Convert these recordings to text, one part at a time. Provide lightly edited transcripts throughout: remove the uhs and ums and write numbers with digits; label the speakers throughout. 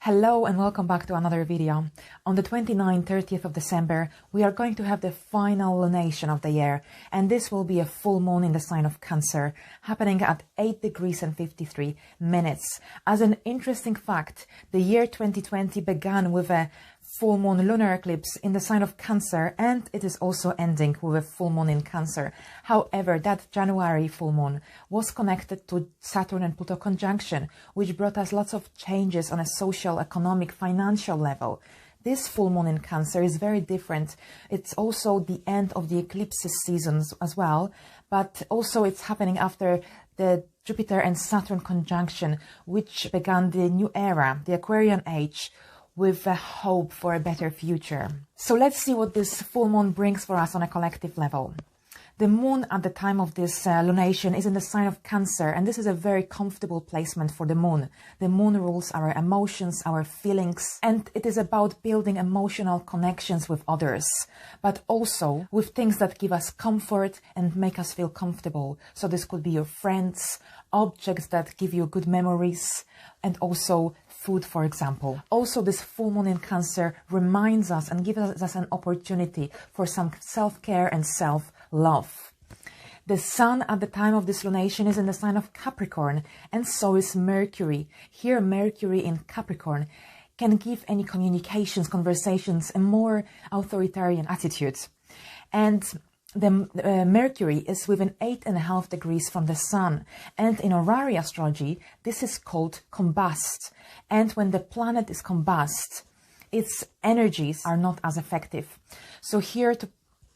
Speaker 1: Hello and welcome back to another video. On the 29th, 30th of December, we are going to have the final lunation of the year, and this will be a full moon in the sign of Cancer, happening at 8 degrees and 53 minutes. As an interesting fact, the year 2020 began with a full moon lunar eclipse in the sign of Cancer, and it is also ending with a full moon in Cancer. However, that January full moon was connected to Saturn and Pluto conjunction, which brought us lots of changes on a social, economic, financial level. This full moon in Cancer is very different. It's also the end of the eclipses seasons as well, but also it's happening after the Jupiter and Saturn conjunction, which began the new era, the Aquarian age, with a hope for a better future. So let's see what this full moon brings for us on a collective level. The moon at the time of this lunation is in the sign of Cancer, and this is a very comfortable placement for the moon. The moon rules our emotions, our feelings, and it is about building emotional connections with others, but also with things that give us comfort and make us feel comfortable. So this could be your friends, objects that give you good memories, and also food, for example. Also, this full moon in Cancer reminds us and gives us an opportunity for some self-care and self-love. The sun at the time of this lunation is in the sign of Capricorn, and so is Mercury. Here, Mercury in Capricorn can give any communications, conversations, a more authoritarian attitude. And the Mercury is within 8.5 degrees from the Sun, and in horary astrology this is called combust, and when the planet is combust, its energies are not as effective. So here, to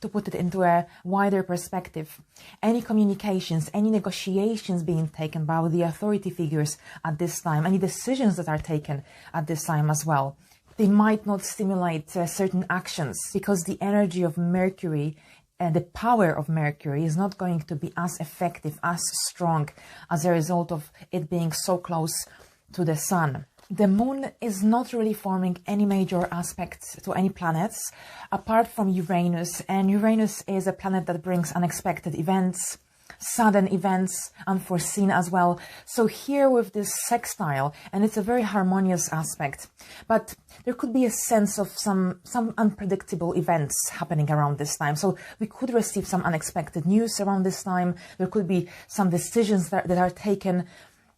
Speaker 1: put it into a wider perspective, any communications, any negotiations being taken by the authority figures at this time, any decisions that are taken at this time as well, they might not stimulate certain actions, because the energy of Mercury and the power of Mercury is not going to be as effective, as strong, as a result of it being so close to the Sun. The moon is not really forming any major aspects to any planets, apart from Uranus, and Uranus is a planet that brings unexpected events, sudden events, unforeseen as well. So here with this sextile, and it's a very harmonious aspect, but there could be a sense of some unpredictable events happening around this time. So we could receive some unexpected news around this time. There could be some decisions that are taken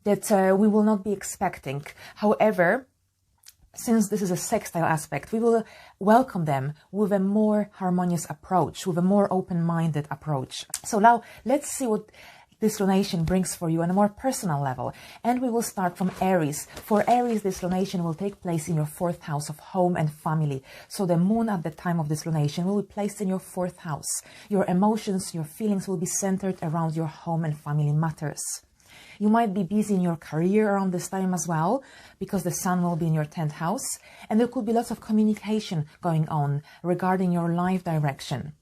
Speaker 1: that we will not be expecting. However, since this is a sextile aspect, we will welcome them with a more harmonious approach, with a more open-minded approach. So now let's see what this lunation brings for you on a more personal level. And we will start from Aries. For Aries, this lunation will take place in your 4th house of home and family. So the moon at the time of this lunation will be placed in your 4th house. Your emotions, your feelings will be centered around your home and family matters. You might be busy in your career around this time as well, because the sun will be in your 10th house, and there could be lots of communication going on regarding your life direction.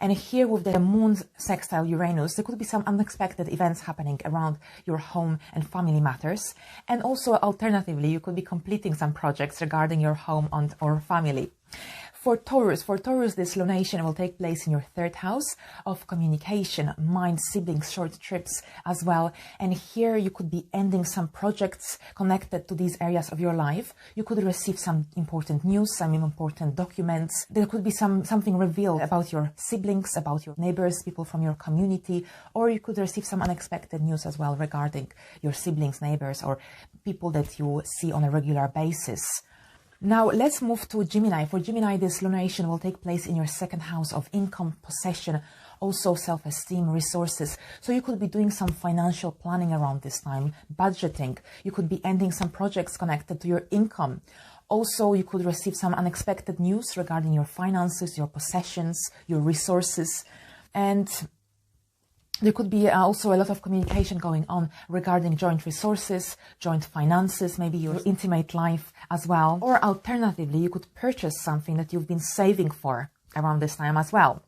Speaker 1: And here with the moon's sextile Uranus, there could be some unexpected events happening around your home and family matters. And also, alternatively, you could be completing some projects regarding your home or family. For Taurus, this lunation will take place in your 3rd house of communication, mind, siblings, short trips as well. And here you could be ending some projects connected to these areas of your life. You could receive some important news, some important documents. There could be something revealed about your siblings, about your neighbors, people from your community, or you could receive some unexpected news as well regarding your siblings, neighbors, or people that you see on a regular basis. Now let's move to Gemini. For Gemini, this lunation will take place in your 2nd house of income, possession, also self-esteem, resources. So you could be doing some financial planning around this time, budgeting. You could be ending some projects connected to your income. Also, you could receive some unexpected news regarding your finances, your possessions, your resources. And there could be also a lot of communication going on regarding joint resources, joint finances, maybe your intimate life as well. Or alternatively, you could purchase something that you've been saving for around this time as well.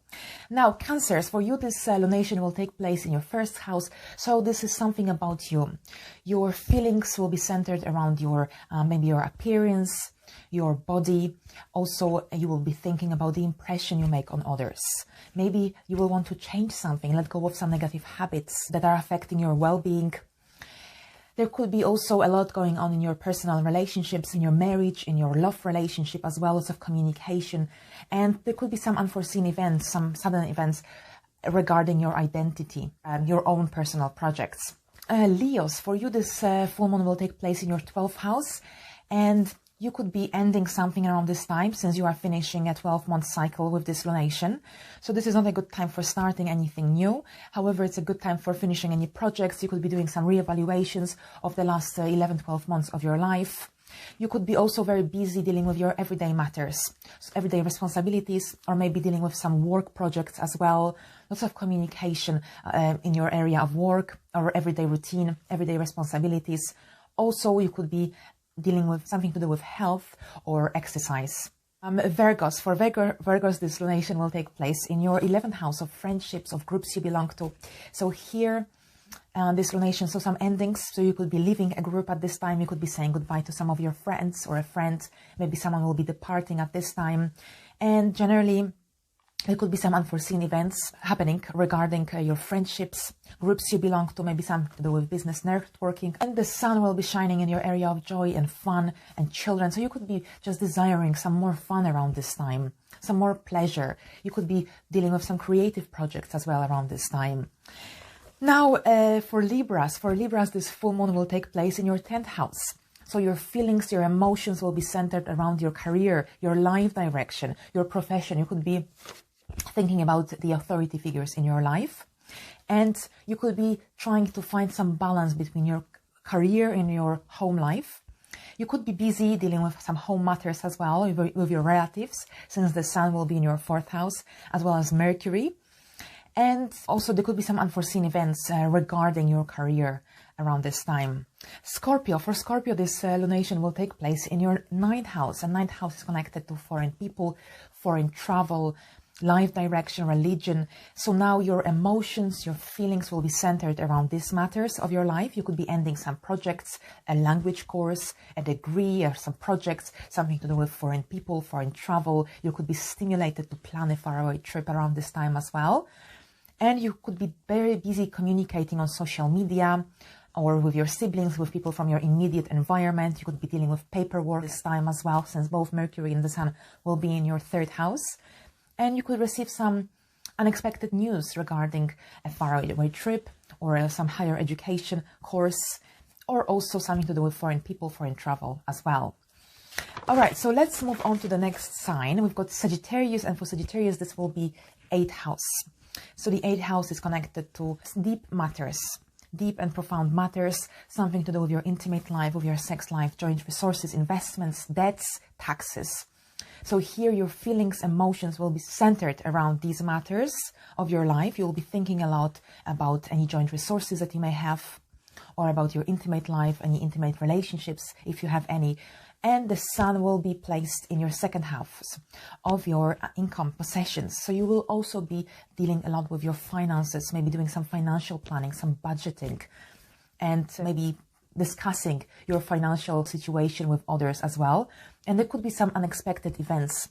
Speaker 1: Now, Cancers, for you, this lunation will take place in your 1st house. So this is something about you. Your feelings will be centered around your maybe your appearance, your body. Also, you will be thinking about the impression you make on others. Maybe you will want to change something, let go of some negative habits that are affecting your well-being. There could be also a lot going on in your personal relationships, in your marriage, in your love relationship, as well as of communication. And there could be some unforeseen events, some sudden events regarding your identity, your own personal projects. Leos, for you, this full moon will take place in your 12th house, and you could be ending something around this time since you are finishing a 12-month cycle with this lunation. So this is not a good time for starting anything new. However, it's a good time for finishing any projects. You could be doing some reevaluations of the last 11-12 months of your life. You could be also very busy dealing with your everyday matters, so everyday responsibilities, or maybe dealing with some work projects as well. Lots of communication in your area of work or everyday routine, everyday responsibilities. Also, you could be dealing with something to do with health or exercise. Virgos, for Virgos, this lunation will take place in your 11th house of friendships, of groups you belong to. So here, this lunation, so some endings. So you could be leaving a group at this time. You could be saying goodbye to some of your friends or a friend. Maybe someone will be departing at this time. And generally, there could be some unforeseen events happening regarding your friendships, groups you belong to, maybe some to do with business networking. And the sun will be shining in your area of joy and fun and children. So you could be just desiring some more fun around this time, some more pleasure. You could be dealing with some creative projects as well around this time. Now, for Libras, this full moon will take place in your 10th house. So your feelings, your emotions will be centered around your career, your life direction, your profession. You could be thinking about the authority figures in your life, and you could be trying to find some balance between your career and your home life. You could be busy dealing with some home matters as well with your relatives, since the sun will be in your 4th house, as well as Mercury. And also there could be some unforeseen events regarding your career around this time. Scorpio, for Scorpio, this lunation will take place in your 9th house, and 9th house is connected to foreign people, foreign travel, life direction, religion. So now your emotions, your feelings will be centered around these matters of your life. You could be ending some projects, a language course, a degree, or some projects, something to do with foreign people, foreign travel. You could be stimulated to plan a faraway trip around this time as well. And you could be very busy communicating on social media or with your siblings, with people from your immediate environment. You could be dealing with paperwork this time as well, since both Mercury and the Sun will be in your 3rd house. And you could receive some unexpected news regarding a faraway trip or some higher education course, or also something to do with foreign people, foreign travel as well. All right, so let's move on to the next sign. We've got Sagittarius, and for Sagittarius, this will be 8th house. So the 8th house is connected to deep matters, deep and profound matters, something to do with your intimate life, with your sex life, joint resources, investments, debts, taxes. So here your feelings, emotions will be centered around these matters of your life. You'll be thinking a lot about any joint resources that you may have, or about your intimate life, any intimate relationships, if you have any. And the sun will be placed in your 2nd house of your income, possessions. So you will also be dealing a lot with your finances, maybe doing some financial planning, some budgeting, and maybe discussing your financial situation with others as well. And there could be some unexpected events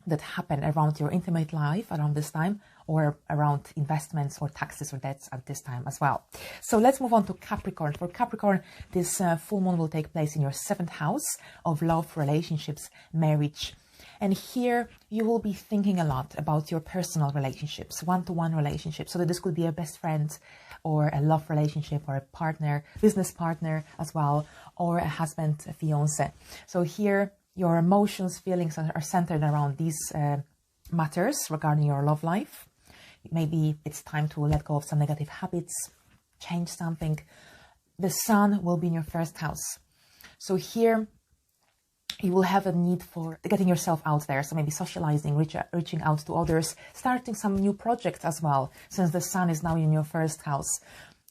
Speaker 1: that happen around your intimate life around this time, or around investments or taxes or debts at this time as well. So let's move on to Capricorn. For Capricorn, this full moon will take place in your 7th house of love, relationships, marriage. And here you will be thinking a lot about your personal relationships, one-to-one relationships. So that this could be a best friend, or a love relationship, or a partner, business partner as well, or a husband, a fiance. So here your emotions, feelings are centered around these matters regarding your love life. Maybe it's time to let go of some negative habits, change something. The sun will be in your 1st house. So here you will have a need for getting yourself out there. So maybe socializing, reaching out to others, starting some new projects as well, since the sun is now in your 1st house.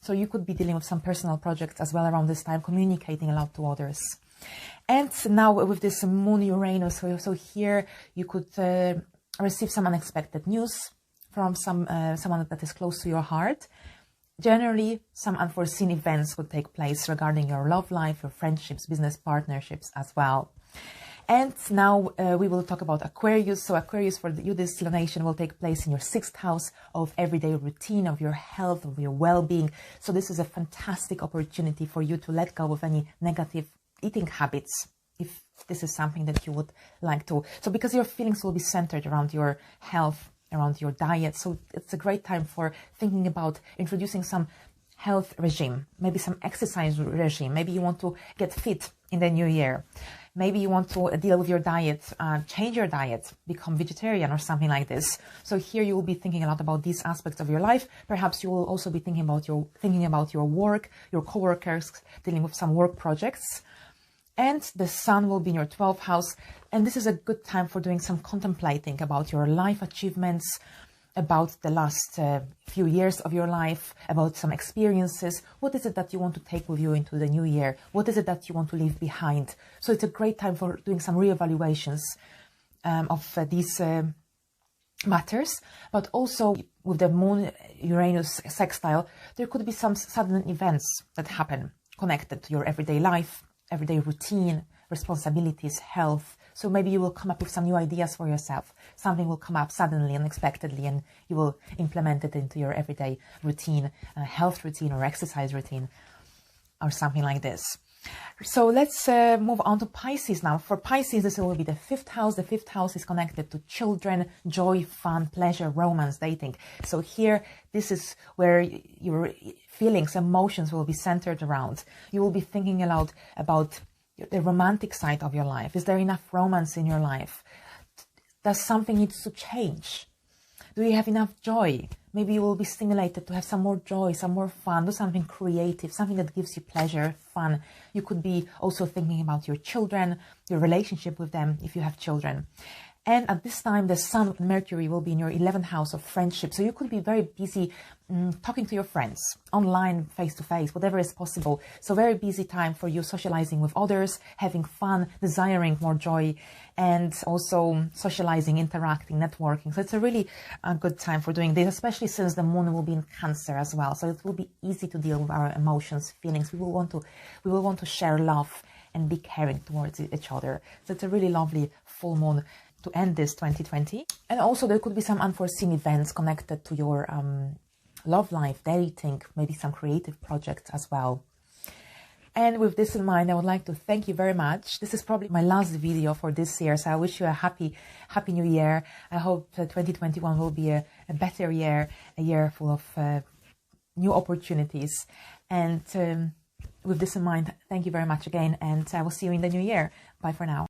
Speaker 1: So you could be dealing with some personal projects as well around this time, communicating a lot to others. And now with this moon Uranus, so here you could receive some unexpected news from someone that is close to your heart. Generally, some unforeseen events would take place regarding your love life, your friendships, business partnerships as well. And now we will talk about Aquarius. So Aquarius, for you, this lunation will take place in your 6th house of everyday routine, of your health, of your well-being. So this is a fantastic opportunity for you to let go of any negative eating habits, if this is something that you would like to. So because your feelings will be centered around your health, around your diet. So it's a great time for thinking about introducing some health regime, maybe some exercise regime. Maybe you want to get fit in the new year. Maybe you want to deal with your diet, change your diet, become vegetarian or something like this. So here you will be thinking a lot about these aspects of your life. Perhaps you will also be thinking about your work, your co-workers, dealing with some work projects. And the sun will be in your 12th house. And this is a good time for doing some contemplating about your life achievements, about the last few years of your life, about some experiences. What is it that you want to take with you into the new year? What is it that you want to leave behind? So it's a great time for doing some reevaluations of these matters. But also with the moon Uranus sextile, there could be some sudden events that happen connected to your everyday life, everyday routine, responsibilities, health. So maybe you will come up with some new ideas for yourself. Something will come up suddenly, unexpectedly, and you will implement it into your everyday routine, health routine or exercise routine or something like this. So let's move on to Pisces now. For Pisces, this will be the 5th house. The 5th house is connected to children, joy, fun, pleasure, romance, dating. So here, this is where your feelings, emotions will be centered around. You will be thinking a lot about the romantic side of your life. Is there enough romance in your life? Does something need to change? Do you have enough joy? Maybe you will be stimulated to have some more joy, some more fun, do something creative, something that gives you pleasure, fun. You could be also thinking about your children, your relationship with them if you have children. And at this time, the Sun and Mercury will be in your 11th house of friendship. So you could be very busy talking to your friends, online, face-to-face, whatever is possible. So very busy time for you socializing with others, having fun, desiring more joy, and also socializing, interacting, networking. So it's a really good time for doing this, especially since the moon will be in Cancer as well. So it will be easy to deal with our emotions, feelings. We will want to share love and be caring towards each other. So it's a really lovely full moon to end this 2020. And also there could be some unforeseen events connected to your love life, dating, maybe some creative projects as well. And with this in mind, I would like to thank you very much. This is probably my last video for this year, so I wish you a happy new year. I hope 2021 will be a better year, a year full of new opportunities. And with this in mind, thank you very much again, and I will see you in the new year. Bye for now.